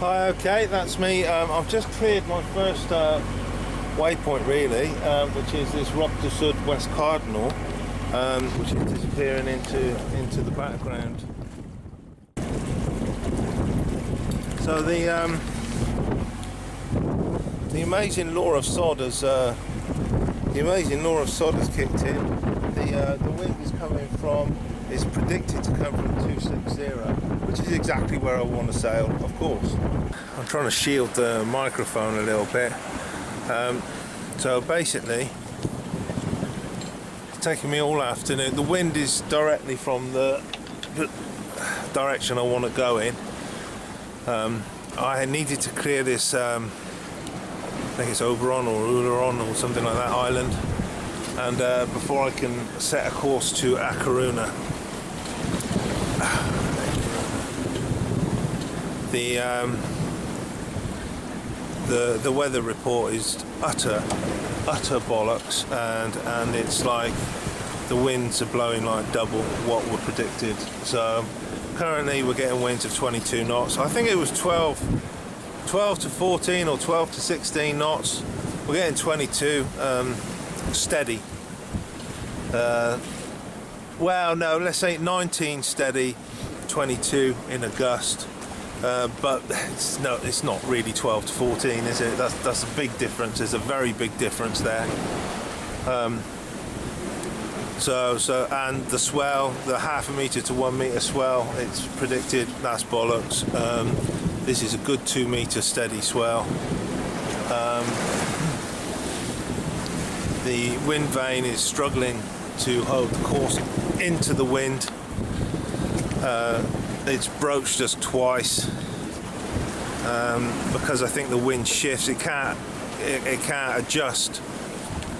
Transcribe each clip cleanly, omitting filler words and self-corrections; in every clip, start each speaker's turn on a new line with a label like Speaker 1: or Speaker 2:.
Speaker 1: Hi, okay, that's me. I've just cleared my first waypoint really, which is this Rock to Sud West Cardinal, which is disappearing into the background. So the amazing law of sod has kicked in. The wind is coming from, is predicted to come from 260, which is exactly where I want to sail, of course. I'm trying to shield the microphone a little bit. So basically, it's taking me all afternoon. The wind is directly from the direction I want to go in. I needed to clear this, I think it's Oberon or Uleron or something like that island, and before I can set a course to A Corunna. The weather report is utter bollocks, and it's like the winds are blowing like double what were predicted. So currently we're getting winds of 22 knots. I think it was 12 to 14 or 12 to 16 knots. We're getting 22 steady. Well, no, let's say 19 steady, 22 in a gust. But it's not really 12 to 14, is it? That's a big difference. There's a very big difference there. So and the swell, the ½ metre to 1 metre swell, it's predicted. That's bollocks. This is a good 2 metre steady swell. The wind vane is struggling to hold the course into the wind. It's broached us twice because I think the wind shifts. It can't adjust.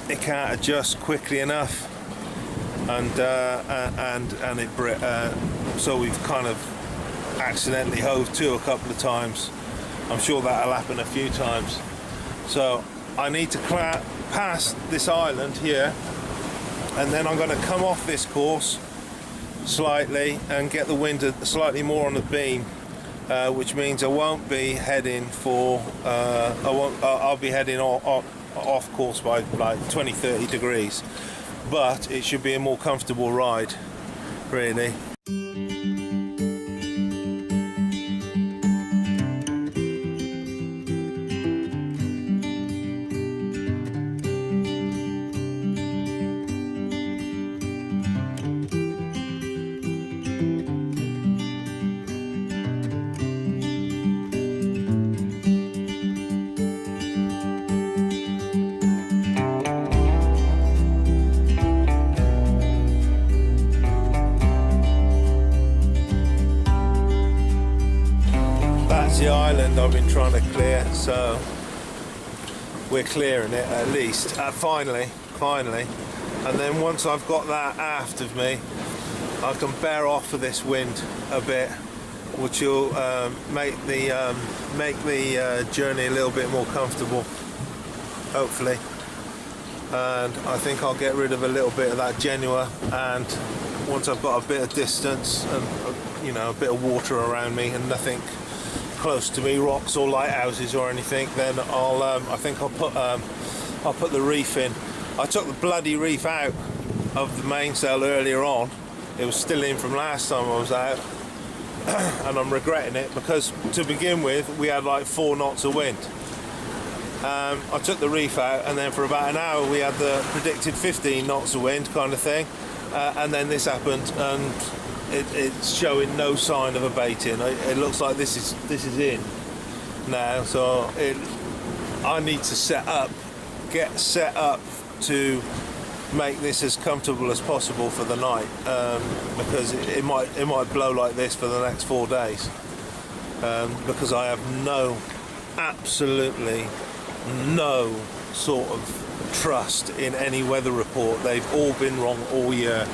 Speaker 1: It can't adjust quickly enough, and so we've kind of accidentally hove to a couple of times. I'm sure that'll happen a few times. So I need to pass this island here, and then I'm going to come off this course slightly and get the wind slightly more on the beam, which means I won't be heading for I'll be heading off course by like 20-30 degrees, but it should be a more comfortable ride really. The island I've been trying to clear, so we're clearing it at least, finally, and then once I've got that aft of me, I can bear off of this wind a bit, which will make the journey a little bit more comfortable, hopefully. And I think I'll get rid of a little bit of that Genoa, and once I've got a bit of distance and a bit of water around me and nothing close to me, rocks or lighthouses or anything, then I think I'll put the reef in. I took the bloody reef out of the mainsail earlier on. It was still in from last time I was out, and I'm regretting it because to begin with we had like 4 knots of wind. I took the reef out, and then for about an hour we had the predicted 15 knots of wind kind of thing, and then this happened, and it's showing no sign of abating. It looks like this is in now, so I need to get set up to make this as comfortable as possible for the night, because it might blow like this for the next 4 days, because I have absolutely no sort of trust in any weather report. They've all been wrong all year.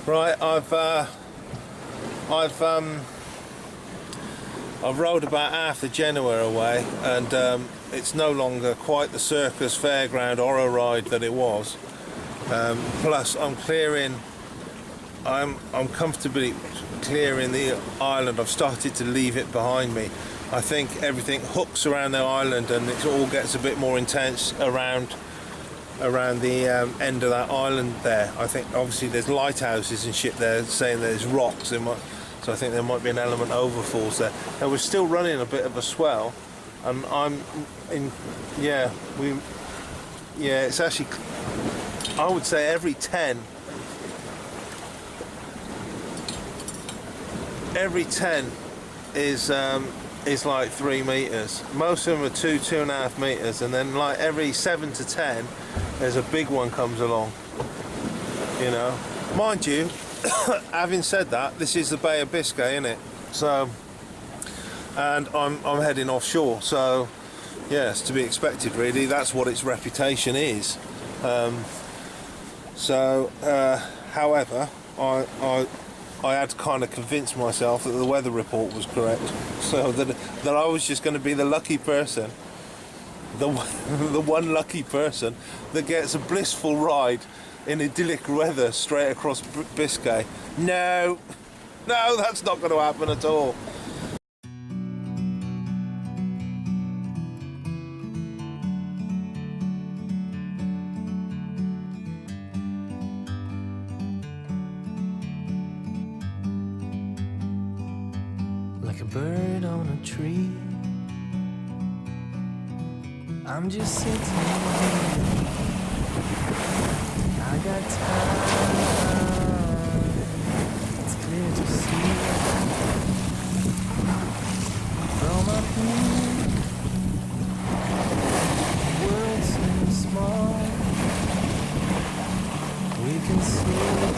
Speaker 1: Right, I've rowed about half the Genoa away, and it's no longer quite the circus fairground horror ride that it was. Plus I'm clearing I'm comfortably clearing the island. I've started to leave it behind me. I think everything hooks around the island, and it all gets a bit more intense around the end of that island there. I think obviously there's lighthouses and shit there saying there's rocks. So I think there might be an element of overfalls there. And we're still running a bit of a swell, and it's actually, I would say every 10 is like 3 meters. Most of them are 2.5 meters, and then like every 7 to 10 there's a big one comes along, you know. Mind you, having said that, this is the Bay of Biscay, isn't it? So, and I'm heading offshore, so yes, to be expected really. That's what its reputation is. However, I had to kind of convince myself that the weather report was correct, so that I was just going to be the lucky person, the one lucky person that gets a blissful ride in idyllic weather straight across Biscay. No, that's not going to happen at all.
Speaker 2: Like a bird on a tree, I'm just sitting here. I got time, it's clear to see. From up here, the world seems small. We can sit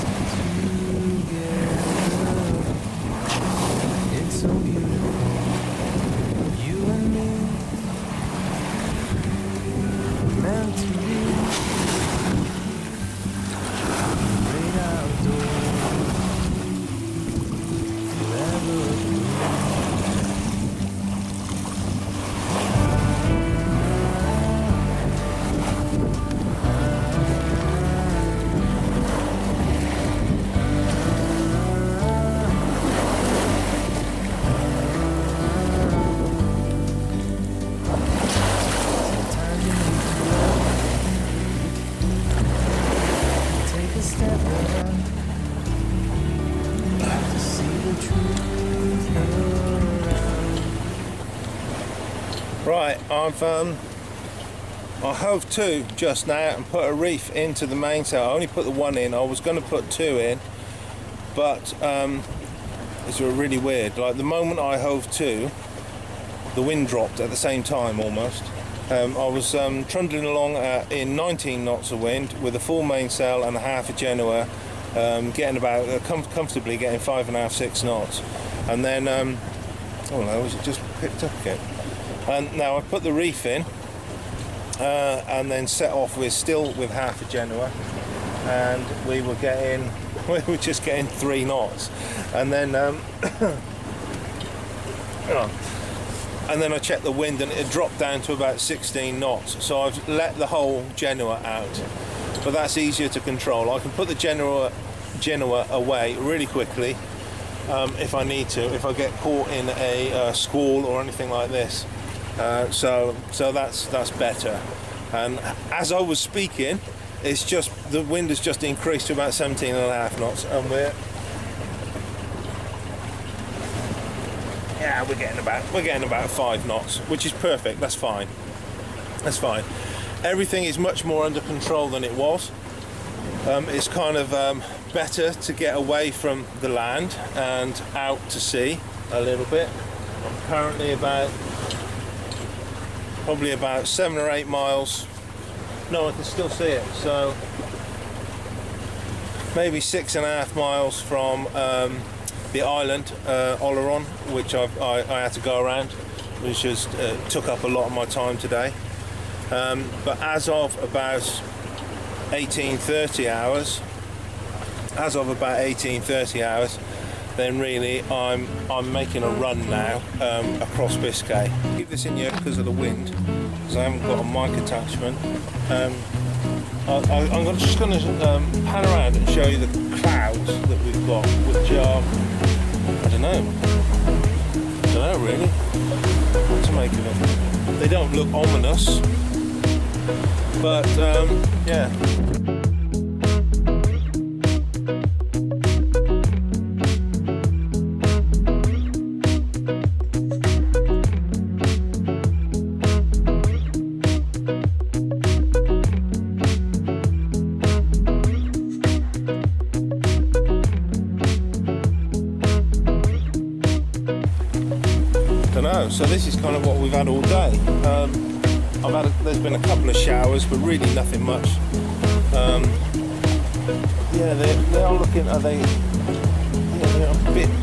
Speaker 2: together. It's so beautiful, you and me, meant to be. Great outdoors, forever.
Speaker 1: Right, I hove 2 just now and put a reef into the mainsail. I only put the 1 in. I was going to put 2 in, but it's really weird. Like the moment I hove 2, the wind dropped at the same time almost. I was trundling along in 19 knots of wind with a full mainsail and a half a Genoa, getting about comfortably getting 5.5, 6 knots, and then oh no, was it just picked up again? And now I put the reef in and then set off with half a Genoa, and we were just getting 3 knots, and then and then I checked the wind and it dropped down to about 16 knots. So I've let the whole Genoa out, but that's easier to control. I can put the Genoa away really quickly if I need to, if I get caught in a squall or anything like this. So that's better. And as I was speaking, it's just the wind has just increased to about 17.5 knots, and we're getting about 5 knots, which is perfect. That's fine. Everything is much more under control than it was. It's kind of better to get away from the land and out to sea a little bit. I'm currently probably about 7 or 8 miles. No, I can still see it. So maybe 6.5 miles from the island, Oleron, which I had to go around, which just took up a lot of my time today. But as of about 18-30 hours, then really I'm making a run now across Biscay. Keep this in here because of the wind, because I haven't got a mic attachment. I'm just going to pan around and show you the clouds that we've got, which are, I don't know really what to make of them. They don't look ominous, but yeah. So this is kind of what we've had all day. There's been a couple of showers, but really nothing much. Yeah, they are looking. Are they? Yeah, they're a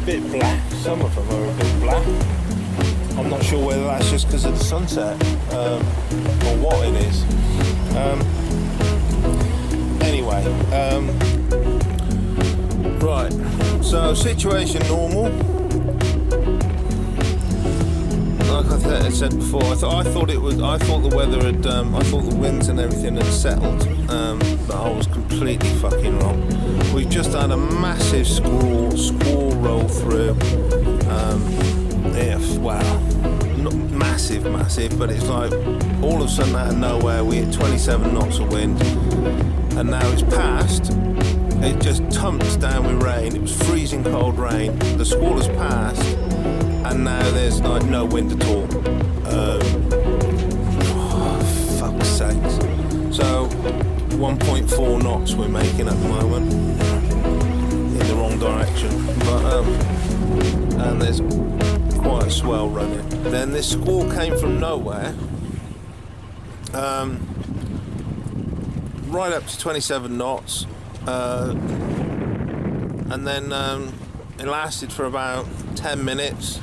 Speaker 1: bit black. Some of them are a bit black. I'm not sure whether that's just because of the sunset or what it is. Anyway, right. So situation normal. Like I said before, I thought the weather had, I thought the winds and everything had settled, but I was completely fucking wrong. We've just had a massive squall roll through. Yeah, wow, not massive, but it's like all of a sudden out of nowhere we hit 27 knots of wind, and now it's passed. It just tumps down with rain. It was freezing cold rain. The squall has passed. And now there's like no wind at all. Fuck's sakes. So 1.4 knots we're making at the moment in the wrong direction. But and there's quite a swell running. Then this squall came from nowhere. Right up to 27 knots. And then it lasted for about 10 minutes.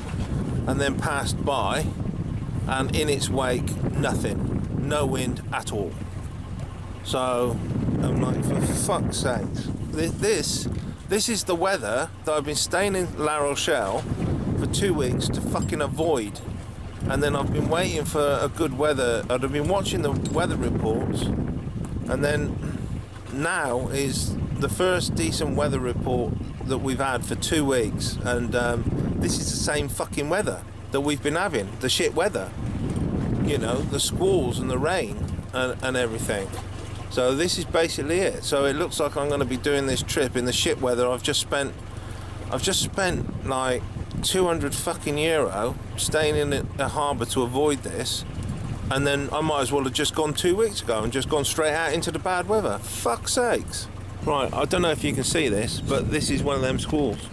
Speaker 1: And then passed by, and in its wake, nothing, no wind at all. So I'm like, for fuck's sake, this is the weather that I've been staying in La Rochelle for 2 weeks to fucking avoid. And then I've been waiting for a good weather. I've been watching the weather reports, and then now is the first decent weather report that we've had for 2 weeks, and this is the same fucking weather that we've been having, the shit weather, you know, the squalls and the rain and everything. So this is basically it. So it looks like I'm going to be doing this trip in the shit weather. I've just spent like 200 fucking euro staying in a harbour to avoid this, and then I might as well have just gone 2 weeks ago and just gone straight out into the bad weather. Fuck's sakes. Right, I don't know if you can see this, but this is one of them squalls.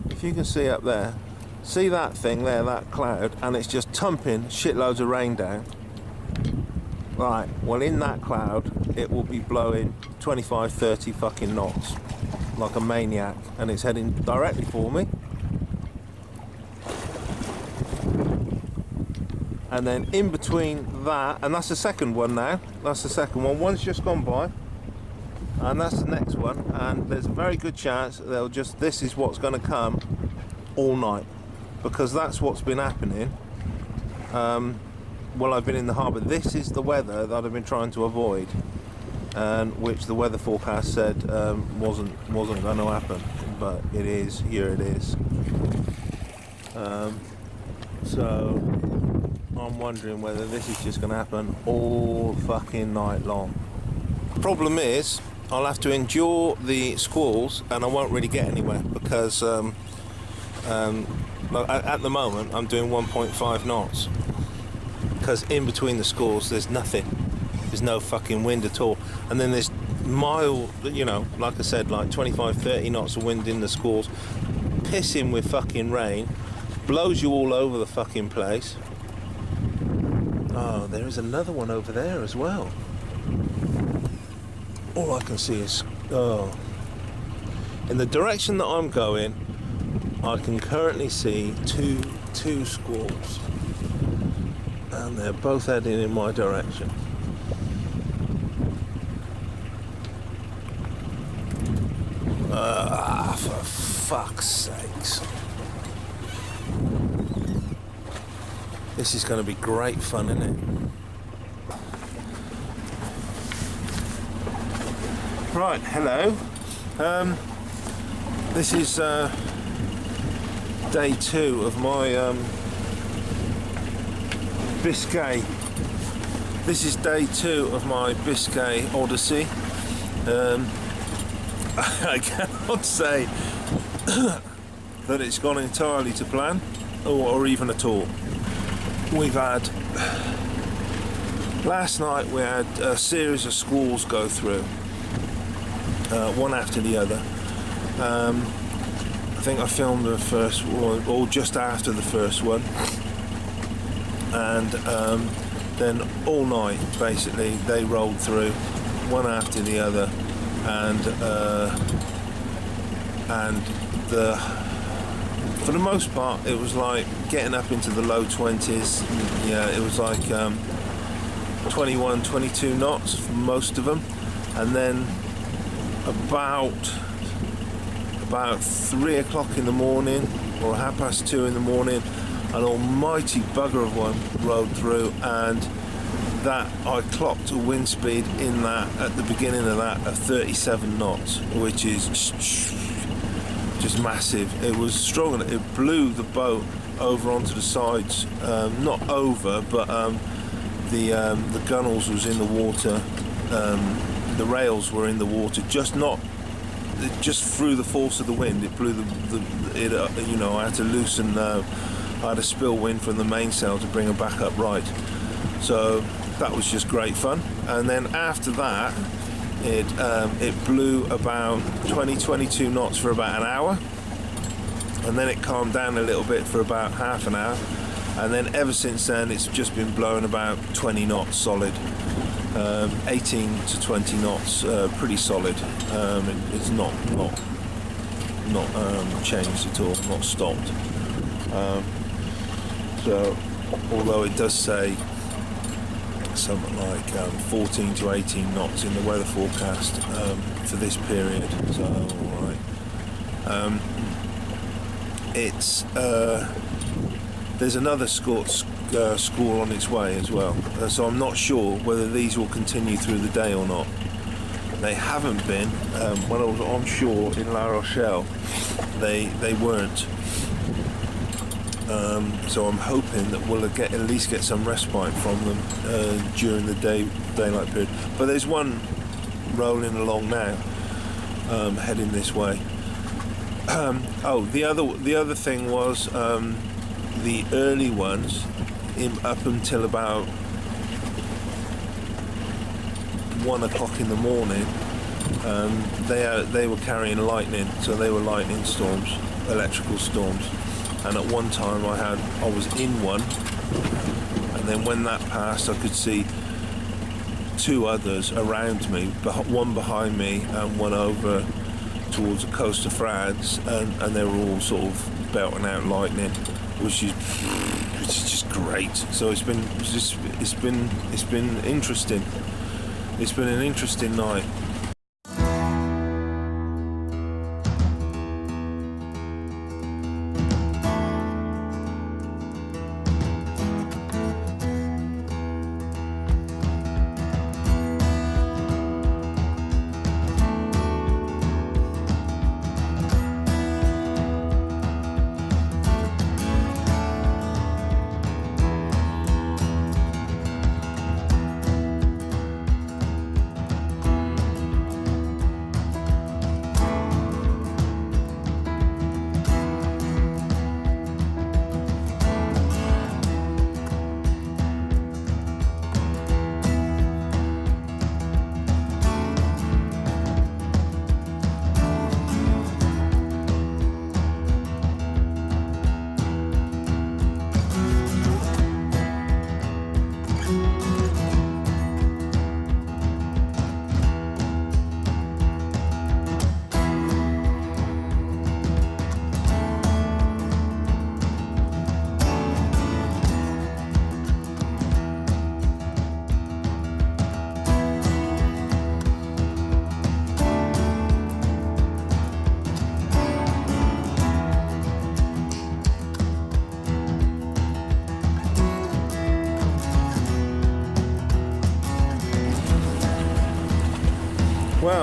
Speaker 1: If you can see up there, see that thing there, that cloud, and it's just tumping shitloads of rain down. Right, well in that cloud, it will be blowing 25, 30 fucking knots, like a maniac, and it's heading directly for me. And then in between that, and that's the second one now, that's the second one, one's just gone by, and that's the next one, and there's a very good chance this is what's going to come all night, because that's what's been happening while I've been in the harbour. This is the weather that I've been trying to avoid, and which the weather forecast said wasn't going to happen, but it is. Here it is. So I'm wondering whether this is just going to happen all fucking night long. Problem is, I'll have to endure the squalls, and I won't really get anywhere, because at the moment I'm doing 1.5 knots, because in between the squalls there's nothing. There's no fucking wind at all, and then there's mild, you know, like I said, like 25-30 knots of wind in the squalls, pissing with fucking rain, blows you all over the fucking place. Oh, there is another one over there as well. All I can see is, in the direction that I'm going, I can currently see two squalls, and they're both heading in my direction. For fuck's sakes. This is going to be great fun, isn't it? Right, hello. This is day 2 of my Biscay. This is day 2 of my Biscay Odyssey. I cannot say that it's gone entirely to plan, or even at all. We've had, last night we had a series of squalls go through, one after the other. I think I filmed the first one, or just after the first one, and then all night basically they rolled through, one after the other, and for the most part it was like getting up into the low 20s. Yeah, it was like 21, 22 knots for most of them, and then about 3 o'clock in the morning, or 2:30 in the morning, an almighty bugger of one rode through, and that I clocked a wind speed in that, at the beginning of that, of 37 knots, which is just massive. It was strong, and it blew the boat over onto the sides, not over, but the gunnels was in the water, the rails were in the water, just through the force of the wind. It blew you know, I had to loosen, I had a spill wind from the mainsail to bring her back up right. So that was just great fun. And then after that, it blew about 20-22 knots for about an hour, and then it calmed down a little bit for about half an hour, and then ever since then it's just been blowing about 20 knots solid, 18 to 20 knots, pretty solid. It's not changed at all, not stopped. So although it does say something like 14 to 18 knots in the weather forecast for this period, so alright. It's there's another squall on its way as well, so I'm not sure whether these will continue through the day or not. They haven't been. When I was on shore in La Rochelle, they weren't. So I'm hoping that we'll at least get some respite from them during the daylight period. But there's one rolling along now, heading this way. The other thing was the early ones, up until about 1 o'clock in the morning, they were carrying lightning, so they were lightning storms, electrical storms. And at one time I was in one, and then when that passed I could see 2 others around me, one behind me and one over towards the coast of France, and they were all sort of belting out lightning, which is just great. So it's been interesting. It's been an interesting night.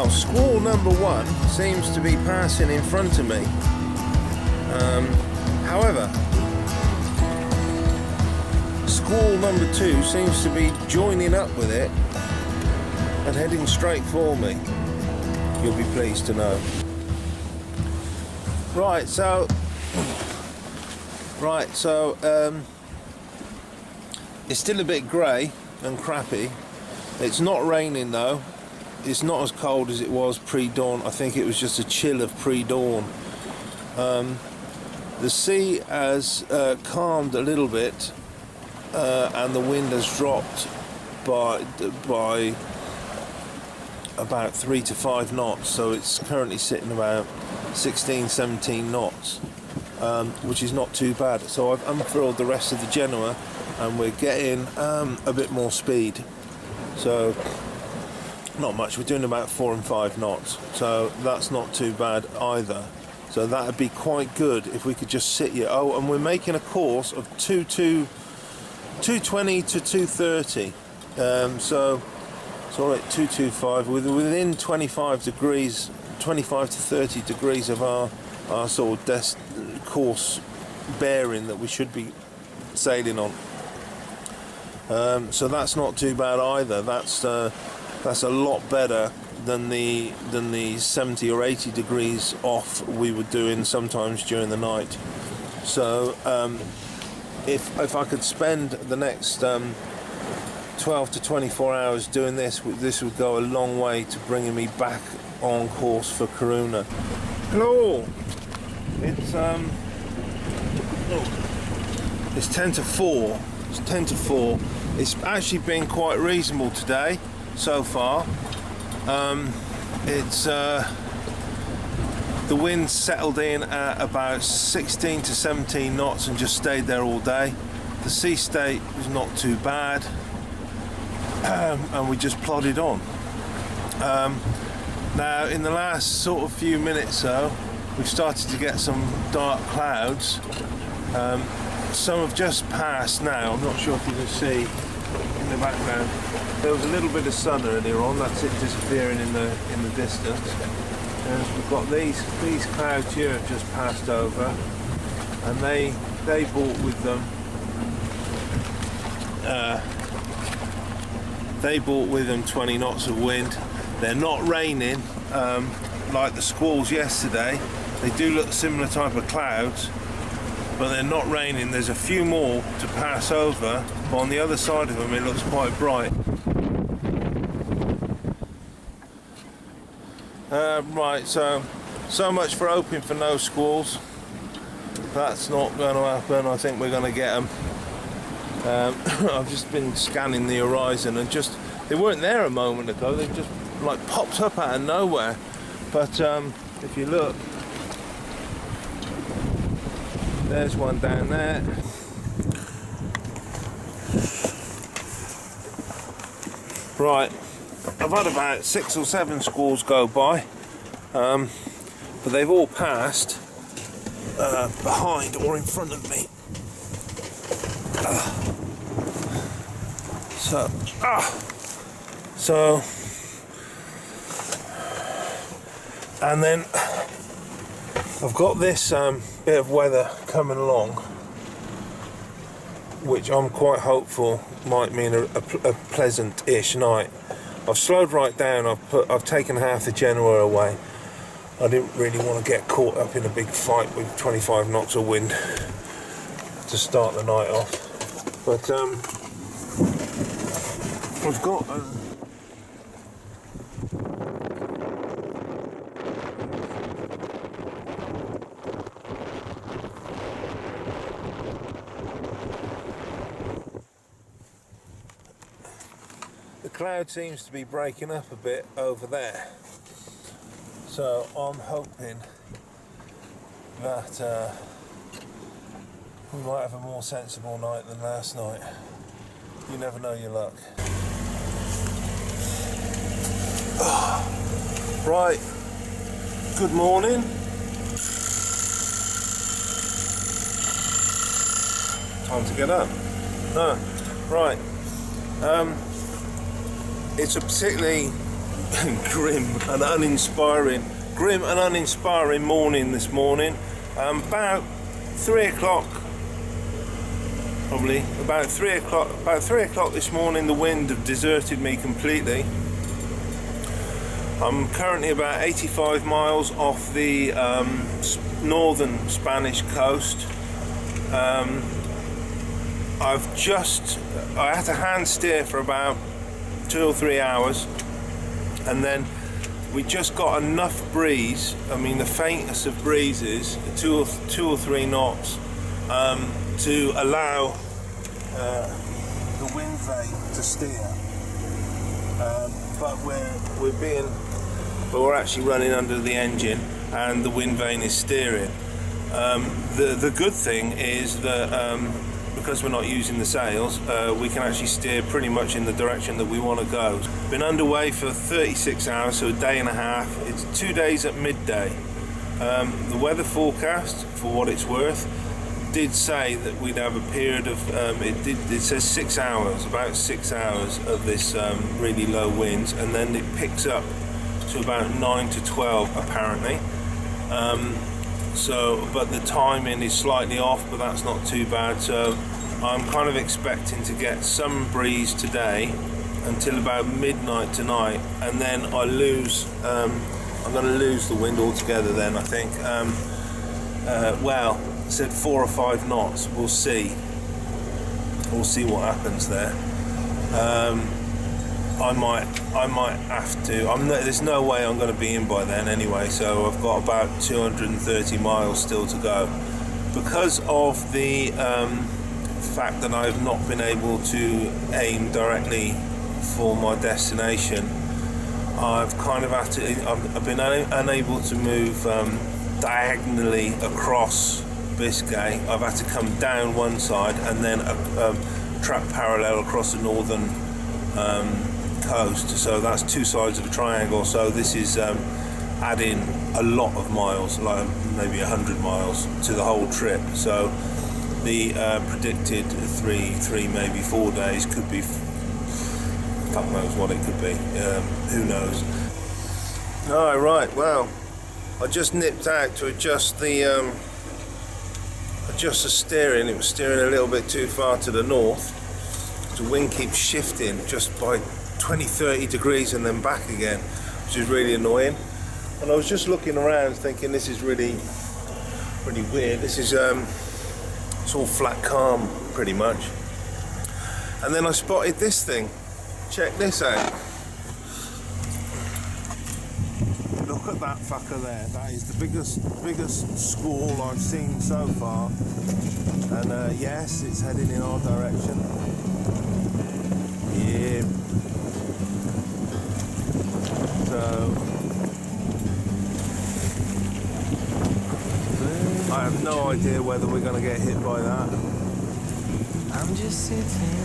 Speaker 1: Well, squall number 1 seems to be passing in front of me. However, squall number 2 seems to be joining up with it and heading straight for me. You'll be pleased to know. Right, so it's still a bit grey and crappy. It's not raining though. It's not as cold as it was pre-dawn. I think it was just a chill of pre-dawn. The sea has calmed a little bit, and the wind has dropped by about 3 to 5 knots. So it's currently sitting about 16, 17 knots, which is not too bad. So I've unfurled the rest of the Genoa, and we're getting a bit more speed. So not much. We're doing about 4 and 5 knots. So that's not too bad either. So that would be quite good if we could just sit here. Oh, and we're making a course of 220 to 230. So it's all right, 225. Within 25 degrees, 25 to 30 degrees of our sort of course bearing that we should be sailing on. So that's not too bad either. That's a lot better than the 70 or 80 degrees off we were doing sometimes during the night. So if I could spend the next 12 to 24 hours doing this would go a long way to bringing me back on course for Corunna. Hello. It's 10 to 4. It's 10 to 4. It's actually been quite reasonable today so far. The wind settled in at about 16 to 17 knots and just stayed there all day. The sea state was not too bad, and we just plodded on. Now in the last sort of few minutes though, we've started to get some dark clouds. Some have just passed now. I'm not sure if you can see in the background. There was a little bit of sun earlier on. That's it disappearing in the distance. And we've got these clouds here have just passed over, and they brought with them 20 knots of wind. They're not raining like the squalls yesterday. They do look similar type of clouds, but they're not raining. There's a few more to pass over, but on the other side of them it looks quite bright. Right, so much for hoping for no squalls. That's not going to happen. I think we're going to get them. I've just been scanning the horizon, and they weren't there a moment ago. They just like popped up out of nowhere. But if you look, there's one down there. Right, I've had about 6 or 7 squalls go by, but they've all passed behind or in front of me. So, and then I've got this bit of weather coming along, which I'm quite hopeful might mean a pleasant-ish night. I've slowed right down. I've taken half the Genoa away. I didn't really want to get caught up in a big fight with 25 knots of wind to start the night off. But I've got the cloud seems to be breaking up a bit over there, so I'm hoping that we might have a more sensible night than last night. You never know your luck. Right, good morning. Time to get up. No, right. It's a particularly grim and uninspiring morning this morning. About 3 o'clock, probably about 3 o'clock. About 3 o'clock this morning, the wind had deserted me completely. I'm currently about 85 miles off the northern Spanish coast. I had to hand steer for about 2 or 3 hours, and then we just got enough breeze. I mean, the faintest of breezes, two or three knots, to allow the wind vane to steer. But we're actually running under the engine, and the wind vane is steering. The good thing is that because we're not using the sails, we can actually steer pretty much in the direction that we want to go. Been underway for 36 hours, so a day and a half. It's 2 days at midday. The weather forecast, for what it's worth, did say that we'd have a period of it says 6 hours, about 6 hours of this really low winds, and then it picks up to about 9 to 12 apparently. But the timing is slightly off, but that's not too bad. So I'm kind of expecting to get some breeze today until about midnight tonight, and then I'm going to lose the wind altogether then, I think. Well, I said 4 or 5 knots. We'll see what happens there. I might have to. There's no way I'm going to be in by then anyway, so I've got about 230 miles still to go. Because of the fact that I've not been able to aim directly for my destination, I've kind of had to. I've been unable to move diagonally across Biscay. I've had to come down one side and then track parallel across the northern coast, so that's 2 sides of a triangle. So this is adding a lot of miles, like maybe 100 miles to the whole trip. So the predicted 3 maybe 4 days could be, fuck knows what it could be. Who knows? All right, well, I just nipped out to adjust the steering. It was steering a little bit too far to the north. The wind keeps shifting just by 20-30 degrees and then back again, which is really annoying. And I was just looking around thinking, this is really weird. This is it's all flat calm pretty much. And then I spotted this thing. Check this out. Look at that fucker there. That is the biggest squall I've seen so far. And yes, it's heading in our direction. Yeah. So I have no idea whether we're going to get hit by that.
Speaker 2: I'm just sitting here.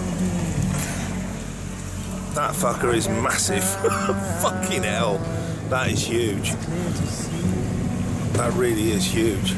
Speaker 1: That fucker is massive. Fucking hell. That is huge. That really is huge.